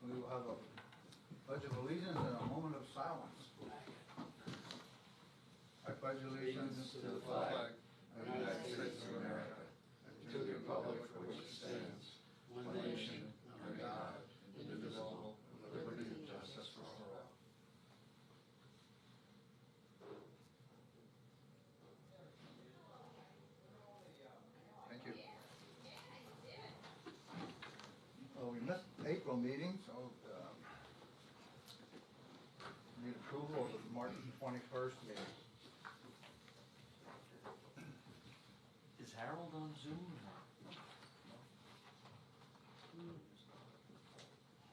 We will have a pledge of allegiance and a moment of silence. I pledge allegiance to the flag of the United States of America and to the republic for which it stands, one nation, under God, indivisible, with liberty and justice for all. Thank you. Well, we missed April meeting, so need approval of the March 21st meeting. Is Harold on Zoom?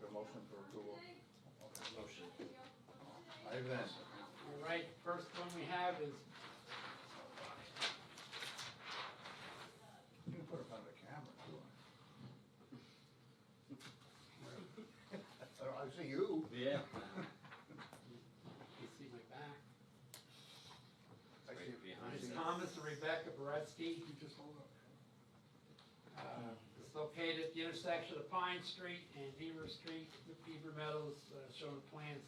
Your motion for approval. Motion. Ivan. All right, first one we have is, You can put it on the camera too. I see you. Yeah. you see my back. I see It's you. Thomas and Rebecca Beretsky. You just hold up. It's located at the intersection of Pine Street and Beaver Street, with Beaver Meadows, shown the plans.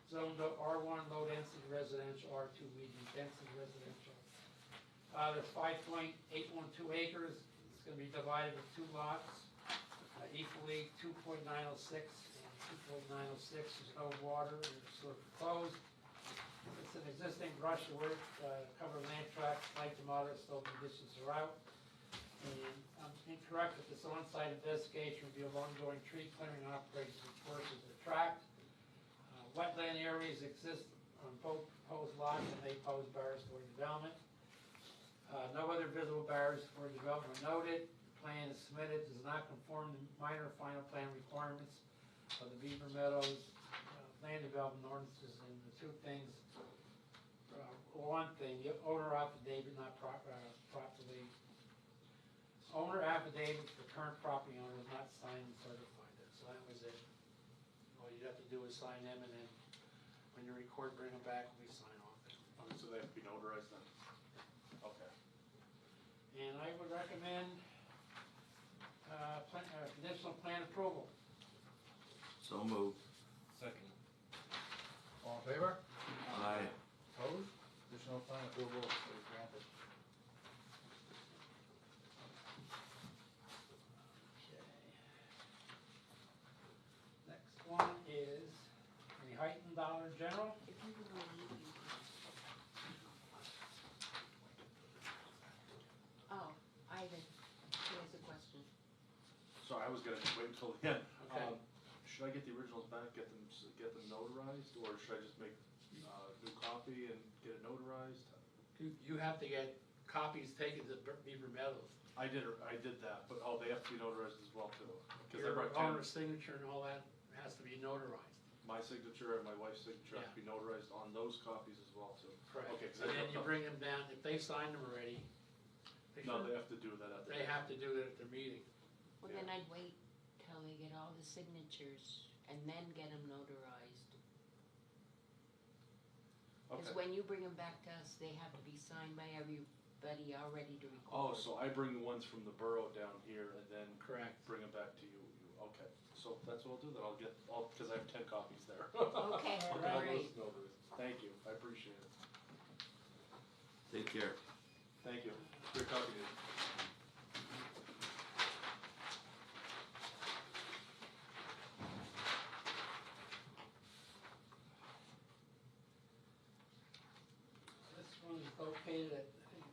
Zoned R1 low density residential, R2 medium density residential. There's 5.812 acres. It's going to be divided into two lots, equally 2.906 and 2.906. There's no water, and it's sort of proposed. It's an existing brush wood, covered land tract, light to moderate slope conditions are out. And I'm incorrect that this on-site investigation will be ongoing tree clearing operations which forces the tract. Wetland areas exist on both proposed lots and they pose barriers for development. No other visible barriers for development are noted. The plan is submitted, does not conform to minor final plan requirements of the Beaver Meadows land development ordinances. And the two things, one thing, the owner affidavit not properly, owner affidavit for current property owner was not signed and certified. So that was it. All you'd have to do is sign them, and then when you record, bring them back, we sign off. Okay, so they have to be notarized then? Okay. And I would recommend conditional plan approval. So moved. Second. All in favor? Aye. Opposed? Additional plan approval is granted. Okay. Next one is the Heighton Dollar General. If you would leave, you Oh, Ivan, he has a question. Sorry, I was gonna wait until the end. Okay. Should I get the originals back, get them notarized, or should I just make a new copy and get it notarized? You have to get copies taken to Beaver Meadows. I did that, but they have to be notarized as well too. Because I Your brought 10. owner's signature and all that has to be notarized. My signature and my wife's signature have to be notarized on those copies as well too. Correct. Okay, 'cause And I then don't you know. bring them down, if they signed them already. No, they have to do that at the. They have to do that at their meeting. Well, then I'd wait till they get all the signatures and then get them notarized. Because Okay. when you bring them back to us, they have to be signed by everybody already to record. Oh, so I bring the ones from the borough down here and then Correct. bring them back to you. Okay, so that's what I'll do, then I'll get, because I have 10 copies there. Okay, I'll all get all right. those notarized. Thank you, I appreciate it. Take care. Thank you. Great talking to you. This one is located at, I think,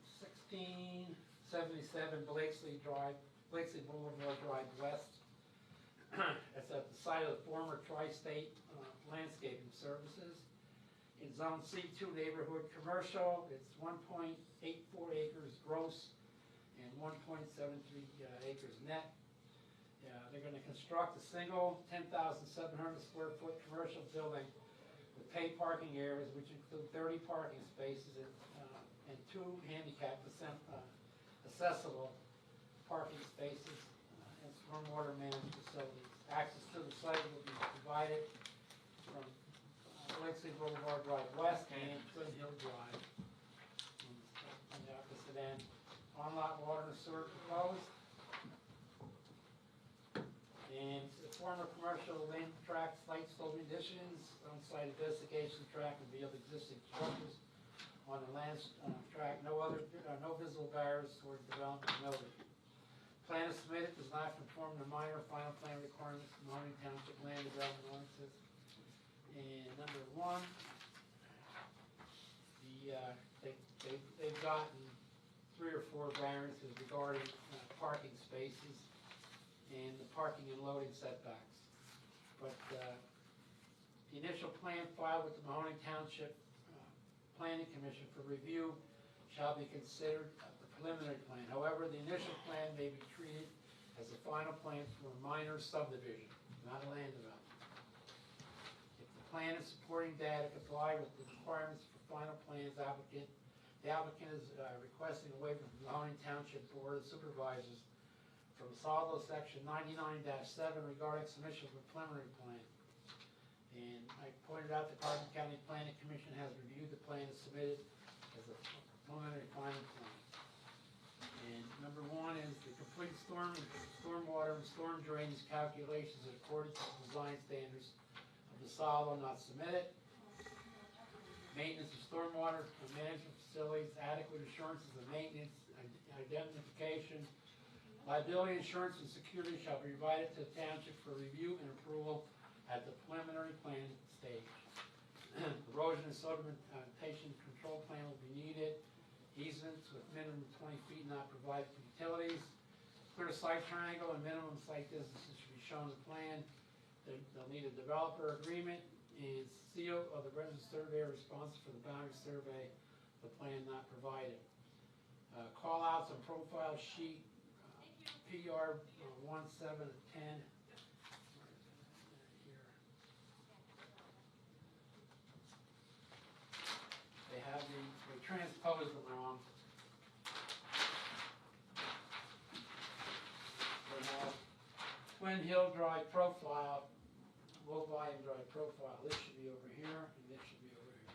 1677 Blakesley Boulevard Drive West. It's at the site of the former Tri-State Landscaping Services. In Zone C2 neighborhood commercial, it's 1.84 acres gross and 1.73 acres net. They're going to construct a single 10,700 square foot commercial building with paid parking areas, which include 30 parking spaces and 2 handicap accessible parking spaces and stormwater management facilities. Access to the site will be provided from Blakesley Boulevard Drive West and Twin Hill Drive on the opposite end. On-lot water and sewer proposed. And former commercial land tract site slope additions, on-site investigation track and field existing structures on the land track, no visible barriers toward development noted. Plan is submitted does not conform to minor final plan requirements of Mahoning Township Land Development Ordinances. And number one, they've gotten 3 or 4 variances regarding parking spaces and the parking and loading setbacks. But the initial plan filed with the Mahoning Township Planning Commission for review shall be considered the preliminary plan. However, the initial plan may be treated as a final plan for a minor subdivision, not a land development. If the plan and supporting data comply with the requirements for final plans, the applicant is requesting a waiver from the Mahoning Township Board of Supervisors from SOLO Section 99-7 regarding submission of a preliminary plan. And I pointed out the Carbon County Planning Commission has reviewed the plan and submitted as a preliminary final plan. And number 1 is the complete stormwater and storm drainage calculations in accordance with design standards of the SOLO not submitted. Maintenance of stormwater management facilities, adequate assurances of maintenance, identification, liability insurance and security shall be provided to the township for review and approval at the preliminary plan stage. Erosion and sedimentation control plan will be needed. Easements with minimum 20 feet not provided for utilities. Clear site triangle and minimum site distances should be shown in the plan. They'll need a developer agreement and seal of the registered surveyor responsible for the boundary survey, the plan not provided. Call outs on profile sheet, PR 17 of 10. They transposed them wrong. They have Twin Hill Drive profile, low volume drive profile. This should be over here, and this should be over here.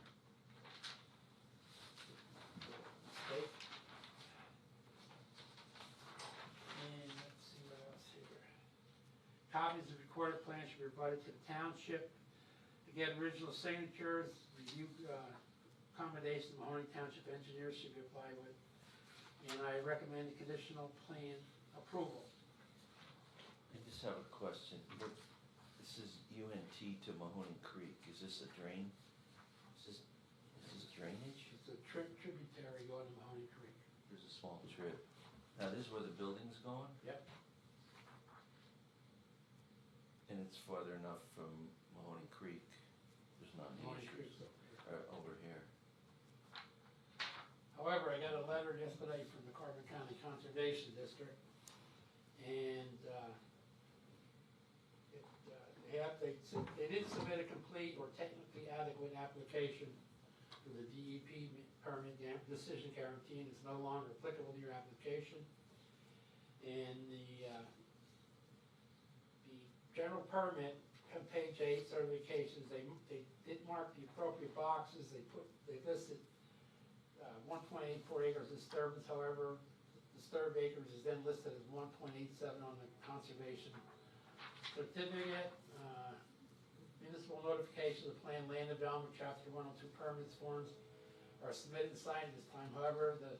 Mistake. And let's see what else here. Copies of recorded plans should be provided to the township. Again, original signatures, review accommodation of Mahoning Township engineers should be applied with. And I recommend the conditional plan approval. I just have a question. This is UNT to Mahoning Creek. Is this a drain? Is this drainage? It's a tributary going to Mahoning Creek. There's a small trip. Now, this is where the building's going? Yep. And it's farther enough from Mahoning Creek. There's not any Mahoning issues. Creek's over here. Over here. However, I got a letter yesterday from the Carbon County Conservation District, and they didn't submit a complete or technically adequate application for the DEP permit decision guarantee, and it's no longer applicable to your application. And the general permit on page 8 certifications, they did mark the appropriate boxes. They listed 1.84 acres disturbance. However, disturbed acres is then listed as 1.87 on the conservation certificate. Municipal notification of the plan land development chapter 102 permits forms are submitted and signed this time. However, the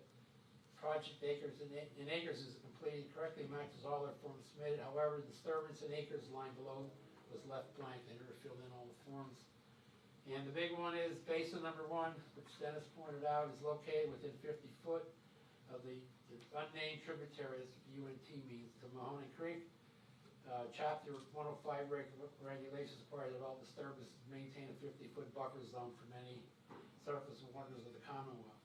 project acres in acres is completed correctly, matches all their forms submitted. However, the disturbance in acres line below was left blank. They never filled in all the forms. And the big one is basin number 1, which Dennis pointed out, is located within 50 foot of the unnamed tributary, as UNT means, to Mahoning Creek. Chapter 105 regulations require that all disturbances maintain a 50-foot buffer zone from any surface waters of the Commonwealth.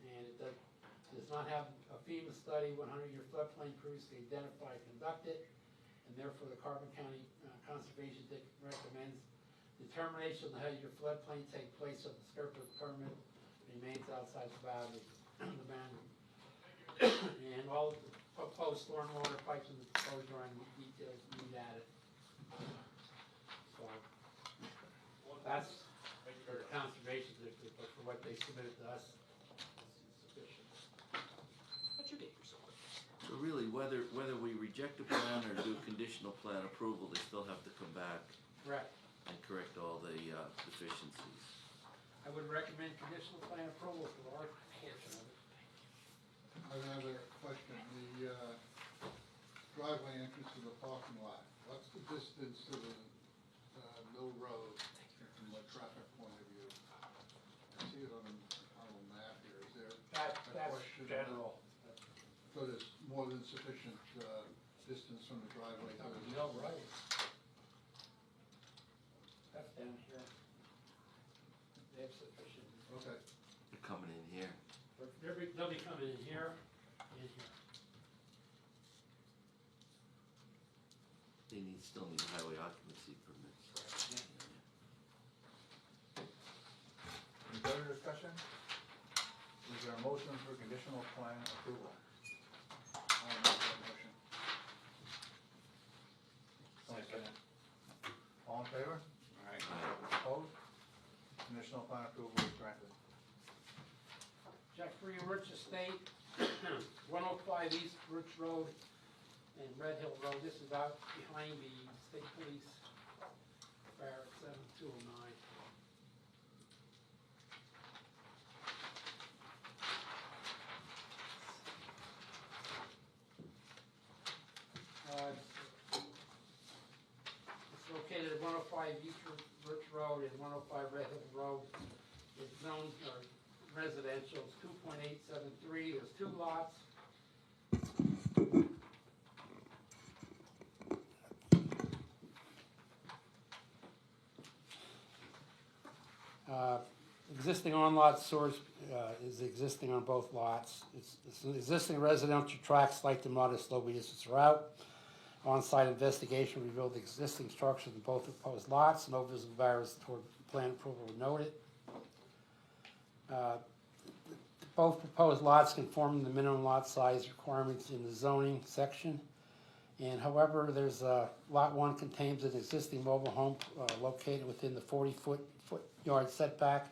And it does not have a FEMA study, 100-year floodplain previously identified, conducted, and therefore the Carbon County Conservation District recommends determination of the head of your floodplain take place if the scope of the permit remains outside the boundary. And all of the proposed stormwater pipes and the proposed drawing details need added. So that's for the conservation district, but for what they submitted to us, it's sufficient. But you get yourself. So really, whether we reject a plan or do conditional plan approval, they still have to come back Correct. and correct all the deficiencies. I would recommend conditional plan approval for our portion of it. I have another question. The driveway entrance to the parking lot, what's the distance to the Mill Road from a traffic point of view? I see it on a map here. Is there That's question. general. So there's more than sufficient distance from the driveway to the No, right. That's down here. They have sufficient. Okay. They're coming in here. They'll be coming in here and here. They still need highway occupancy permits. Any further discussion? Is there a motion for conditional plan approval? I'll make that motion. Second. All in favor? Opposed? Conditional plan approval is granted. Jeffrey Rich Estate, 105 East Rich Road and Red Hill Road. This is out behind the state police barracks, 7209. It's located at 105 East Rich Road and 105 Red Hill Road. It's zoned residential, it's 2.873, there's 2 lots. Existing on-lot source is existing on both lots. It's an existing residential tract, slight to modest slope distance route. On-site investigation revealed the existing structures in both proposed lots. No visible barriers toward plan approval were noted. Both proposed lots conform to the minimum lot size requirements in the zoning section. And however, there's lot 1 contains an existing mobile home located within the 40-foot yard setback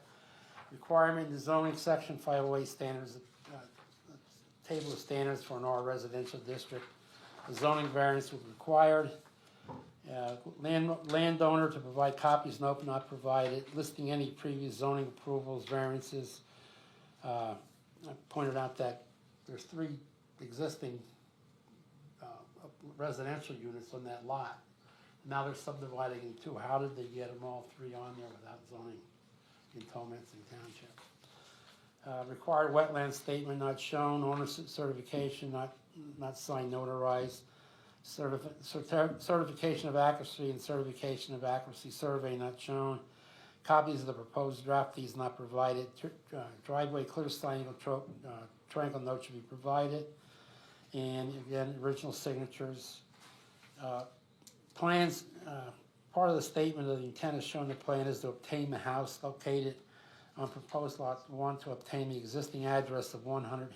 requirement in the zoning section 508 standards, table of standards for an R residential district. The zoning variance was required. Landowner to provide copies, nope, not provided. Listing any previous zoning approvals, variances. I pointed out that there's 3 existing residential units on that lot. Now they're subdividing in 2. How did they get them all 3 on there without zoning in Tolmancy Township? Required wetland statement not shown. Ownership certification not signed, notarized. Certification of accuracy and certification of accuracy survey not shown. Copies of the proposed draft fees not provided. Driveway clear triangle note should be provided. And again, original signatures. Plans, part of the statement of the intent is shown in the plan is to obtain the house located on proposed lot 1 to obtain the existing address of 100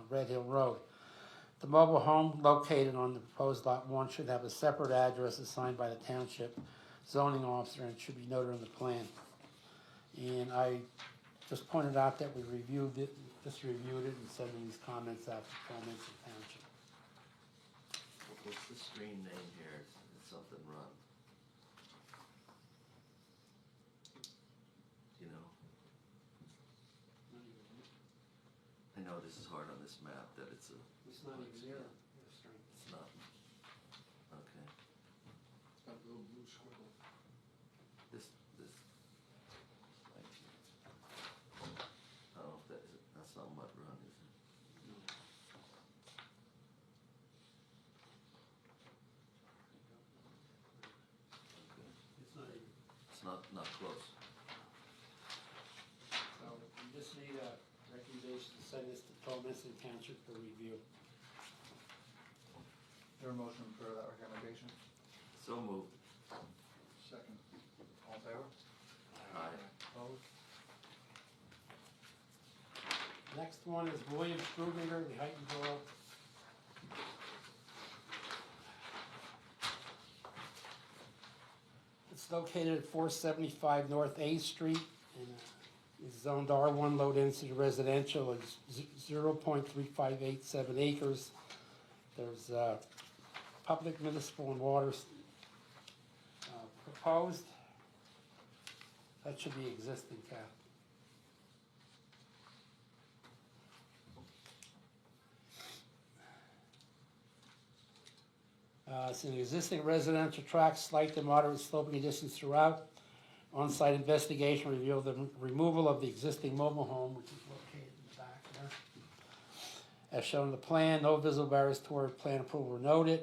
Red Hill Road. The mobile home located on the proposed lot 1 should have a separate address assigned by the township zoning officer and should be noted on the plan. And I just pointed out that we reviewed it and sending these comments out to Tolmancy Township. What's the stream name here? It's something run. You know? I know this is hard on this map that it's It's not even near the stream. It's not. Okay. It's got a little blue squiggle. This. Like, I don't know if that's not mud run, is it? Okay. It's not even. It's not close. So we just need a recommendation to send this to Tolmancy Township for review. Is there a motion for that recommendation? So moved. Second. All in favor? Aye. Opposed? Next one is William Strubinger, the Heighton Borough. It's located at 475 North A Street and is zoned R1 low density residential. It's 0.3587 acres. There's public, municipal, and waters proposed. That should be existing, Cap. It's an existing residential tract, slight to moderate sloping conditions throughout. On-site investigation revealed the removal of the existing mobile home, which is located in the back there. As shown in the plan, no visible barriers toward plan approval were noted.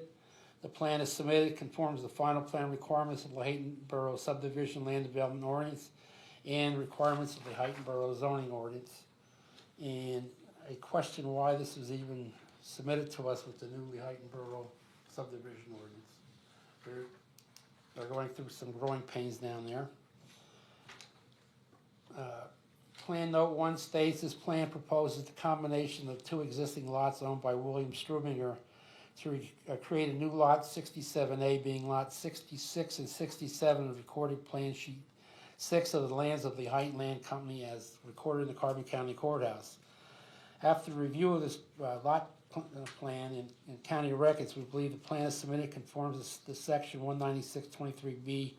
The plan is submitted, conforms to the final plan requirements of the Hayden Borough Subdivision Land Development Ordinance and requirements of the Hayden Borough Zoning Ordinance. And I question why this was even submitted to us with the newly Hayden Borough Subdivision Ordinance. They're going through some growing pains down there. Plan note 1 states this plan proposes the combination of 2 existing lots owned by William Strubinger to create a new lot 67A, being lot 66 and 67 of recorded plan sheet 6 of the lands of the Hayden Land Company as recorded in the Carbon County Courthouse. After review of this lot plan in county records, we believe the plan is submitted conforms to section 196.23B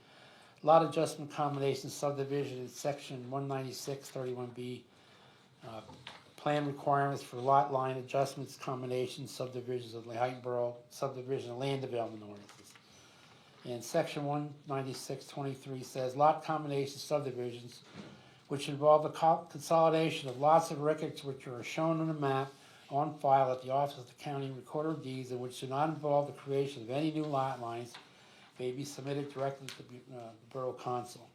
lot adjustment combination subdivision in section 196.31B plan requirements for lot line adjustments combinations subdivisions of the Hayden Borough Subdivision and Land Development Ordinances. And section 196.23 says lot combination subdivisions which involve the consolidation of lots of records which are shown on the map on file at the Office of the County Recorder of Deeds and which do not involve the creation of any new lot lines may be submitted directly to the Borough Council.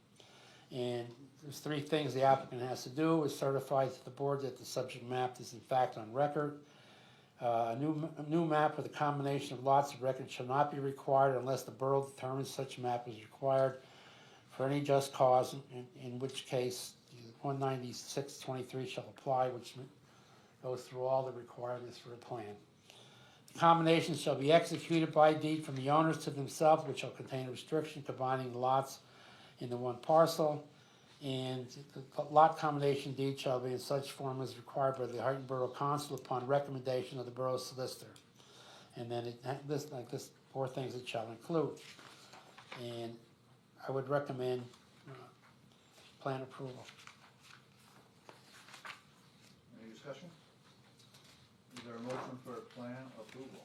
And there's 3 things the applicant has to do: is certify to the board that the subject map is in fact on record. A new map with a combination of lots of record shall not be required unless the borough determines such map is required for any just cause, in which case 196.23 shall apply, which goes through all the requirements for the plan. The combination shall be executed by deed from the owners to themselves, which shall contain a restriction combining the lots into one parcel, and the lot combination deed shall be in such form as required by the Hayden Borough Council upon recommendation of the borough solicitor. And then this 4 things it shall include. And I would recommend plan approval. Any discussion? Is there a motion for plan approval?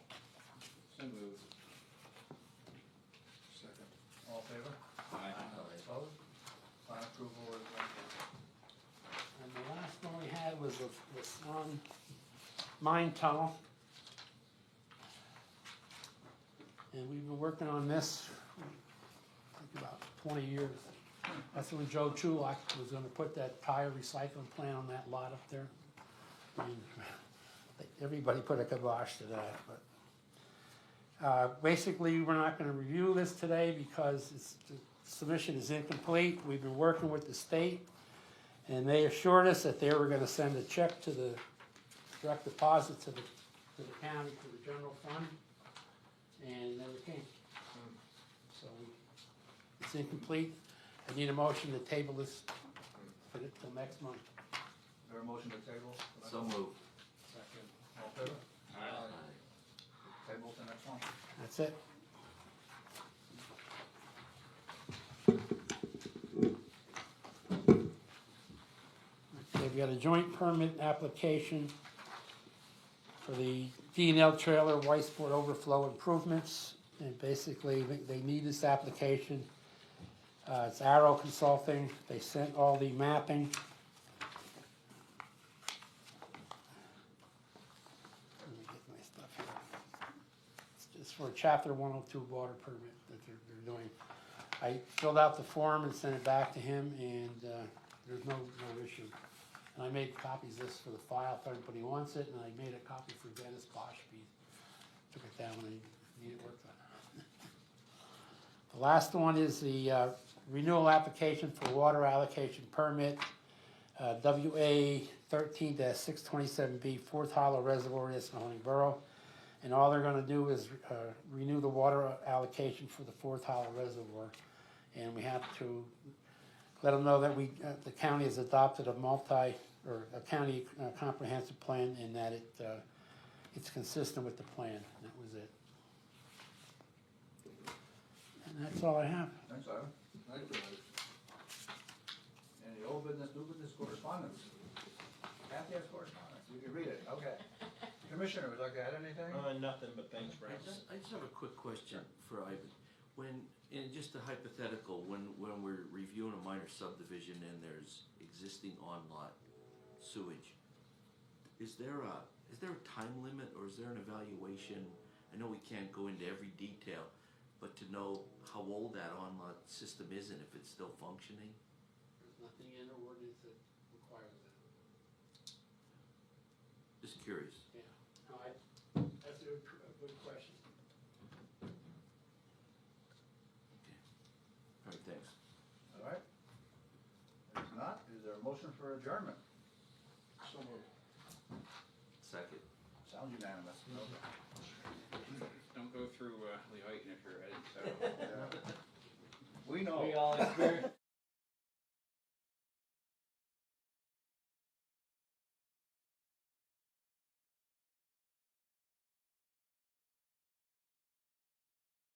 So moved. Second. All in favor? Aye. Opposed? Plan approval is granted. And the last one we had was this one mine tunnel. And we've been working on this, I think about 20 years. That's when Joe Chulak was gonna put that tire recycling plant on that lot up there. And everybody put a kibosh to that, but basically we're not gonna review this today because the submission is incomplete. We've been working with the state and they assured us that they were gonna send a check to the direct deposit to the county, to the general fund, and it never came. So it's incomplete. I need a motion to table this for till next month. Is there a motion to table? So moved. Second. All in favor? Aye. Table to next one. That's it. Okay, we got a joint permit application for the D&L trailer Whitesport overflow improvements. And basically, they need this application. It's Arrow Consulting. They sent all the mapping. Let me get my stuff here. It's for a Chapter 102 water permit that they're doing. I filled out the form and sent it back to him, and there's no issue. And I made copies of this for the file if anybody wants it, and I made a copy for Dennis Bosch. He took it down when he needed work done. The last one is the renewal application for water allocation permit, WA 13-627B, Fourth Hollow Reservoir, in Mahoning Borough. And all they're gonna do is renew the water allocation for the Fourth Hollow Reservoir. And we have to let them know that the county has adopted a county comprehensive plan, and that it's consistent with the plan, that was it. And that's all I have. Thanks, Ivan. Thank you. Any old business, new business, correspondence? Kathy has correspondence, you can read it, okay. Commissioner, would you like to add anything? Nothing, but thanks, Brad. I just have a quick question for Ivan. When, in just a hypothetical, when we're reviewing a minor subdivision and there's existing on-lot sewage, is there a time limit or is there an evaluation? I know we can't go into every detail, but to know how old that on-lot system is and if it's still functioning? There's nothing in the ordinance that requires that. Just curious. Yeah, no, that's a good question. All right, thanks. All right. If not, is there a motion for adjournment? So moved. Second. Sounds unanimous. Don't go through Lee Heighton if you're headed south. Yeah. We know. We all agree.